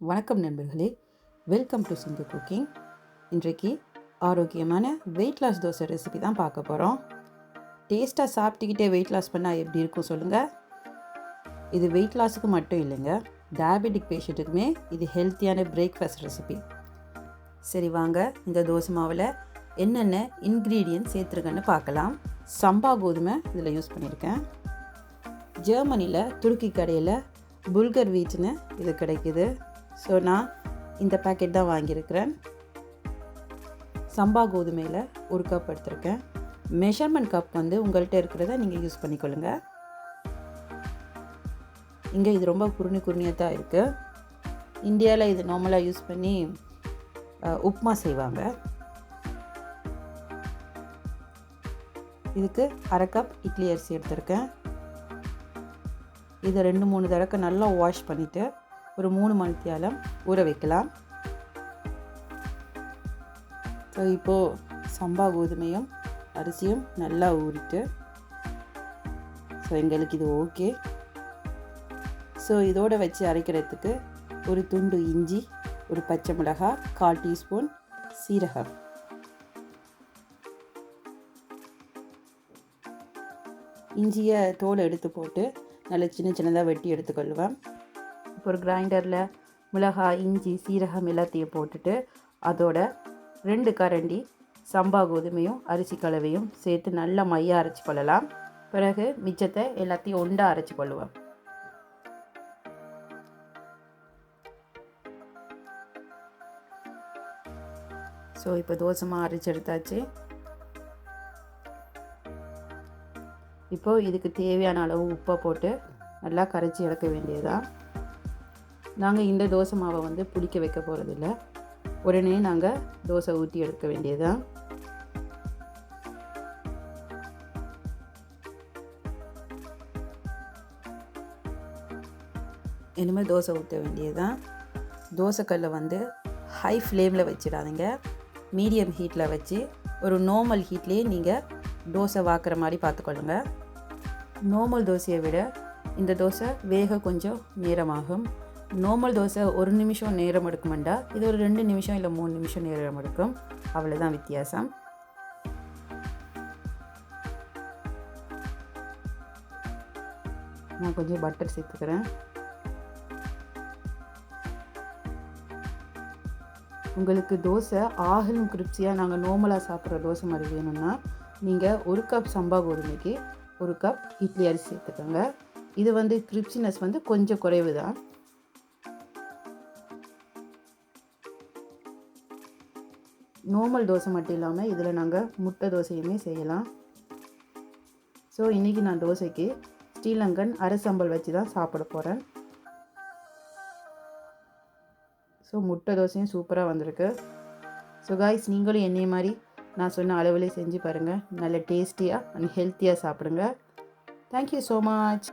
வணக்கம் நண்பர்களே, welcome to Sindhu cooking. இன்றைக்கு ஆரோக்கியமான வெயிட் லாஸ் தோசை ரெசிபி தான் பார்க்க போகிறோம். டேஸ்ட்டாக சாப்பிட்டுக்கிட்டே வெயிட் லாஸ் பண்ணால் எப்படி இருக்கும் சொல்லுங்கள். இது வெயிட் லாஸுக்கு மட்டும் இல்லைங்க, டயபெட்டிக் பேஷண்ட்டுக்குமே இது ஹெல்த்தியான பிரேக்ஃபாஸ்ட் ரெசிபி. சரி வாங்க, இந்த தோசை மாவில் என்னென்ன இன்க்ரீடியன்ட் சேர்த்துருக்கேன்னு பார்க்கலாம். சம்பா கோதுமை இதில் யூஸ் பண்ணியிருக்கேன். ஜெர்மனியில் துருக்கி கடையில் புல்கர் வீட்னு இது கிடைக்குது. ஸோ நான் இந்த பேக்கெட் தான் வாங்கியிருக்கிறேன். சம்பா கோதுமையில் 1 கப் எடுத்திருக்கேன். மெஷர்மெண்ட் கப் வந்து உங்கள்கிட்ட இருக்கிறத நீங்கள் யூஸ் பண்ணிக்கொள்ளுங்க. இங்கே இது ரொம்ப குருணியாக தான் இருக்குது. இந்தியாவில் இது நார்மலாக யூஸ் பண்ணி உப்புமா செய்வாங்க. இதுக்கு 1/2 கப் இட்லி அரிசி எடுத்திருக்கேன். இதை 2-3 தடவை நல்லா வாஷ் பண்ணிவிட்டு ஒரு 3 மணி நேரம் ஊற வைக்கலாம். ஸோ இப்போது சம்பா கோதுமையும் அரிசியும் நல்லா ஊறிட்டு, ஸோ எங்களுக்கு இது ஓகே. ஸோ இதோடு வச்சு அரைக்கிறதுக்கு ஒரு துண்டு இஞ்சி, ஒரு பச்சை மிளகாய், 1/4 டீஸ்பூன் சீரகம், இஞ்சியை தோலை எடுத்து போட்டு நல்லா சின்னதாக வெட்டி எடுத்துக்கொள்வேன். இப்போ ஒரு கிரைண்டரில் மிளகாய், இஞ்சி, சீரகம் எல்லாத்தையும் போட்டுட்டு அதோட 2 கரண்டி சம்பா கோதுமையும் அரிசி கலவையும் சேர்த்து நல்லா மையாக அரைச்சி கொள்ளலாம். பிறகு மிச்சத்தை எல்லாத்தையும் ஒன்றா அரைச்சி கொள்ளுவேன். ஸோ இப்போ தோசைமா அரைச்சி எடுத்தாச்சு. இப்போது இதுக்கு தேவையான அளவு உப்பை போட்டு நல்லா கரைச்சி எடுக்க வேண்டியதுதான். நாங்கள் இந்த தோசை மாவை வந்து புளிக்க வைக்க போகிறதில்ல, உடனே நாங்கள் தோசை ஊற்றி எடுக்க வேண்டியதுதான். இனிமேல் தோசை ஊற்ற வேண்டியதுதான். தோசைக்கல்லை வந்து ஹை ஃப்ளேமில் வச்சிடாதீங்க, மீடியம் ஹீட்டில் வச்சு ஒரு நார்மல் ஹீட்லேயே நீங்கள் தோசை வாக்குற மாதிரி பார்த்துக்கொள்ளுங்க. நார்மல் தோசையை விட இந்த தோசை வேக கொஞ்சம் நேரமாகும். நார்மல் தோசை 1 நிமிஷம் நேரம் எடுக்குமெண்டா, இது ஒரு 2 நிமிஷம் இல்லை 3 நிமிஷம் நேரம் எடுக்கும். அவ்வளோதான் வித்தியாசம். நான் கொஞ்சம் பட்டர் சேர்த்துக்கிறேன். உங்களுக்கு தோசை ஆகலும் கிரிப்ஸியாக நாங்கள் நார்மலாக சாப்பிட்ற தோசை மாதிரி வேணும்னா நீங்கள் 1 கப் சம்பா கோதுமைக்கு 1 கப் இட்லி அரிசி சேர்த்துக்கோங்க. இது வந்து கிரிப்ஸினஸ் வந்து கொஞ்சம் குறைவு தான். நார்மல் தோசை மட்டும் இல்லாமல் இதில் நாங்கள் முட்டை தோசையுமே செய்யலாம். ஸோ இன்றைக்கி நான் தோசைக்கு ஸ்ரீலங்கன் அரசம்பல் வச்சு தான் சாப்பிட போகிறேன். ஸோ முட்டை தோசையும் சூப்பராக வந்திருக்கு. ஸோ காய்ஸ், நீங்களும் என்னைய மாதிரி நான் சொன்ன அளவுலேயே செஞ்சு பாருங்கள். நல்ல டேஸ்டியாக அண்ட் ஹெல்த்தியாக சாப்பிடுங்க. Thank you so much.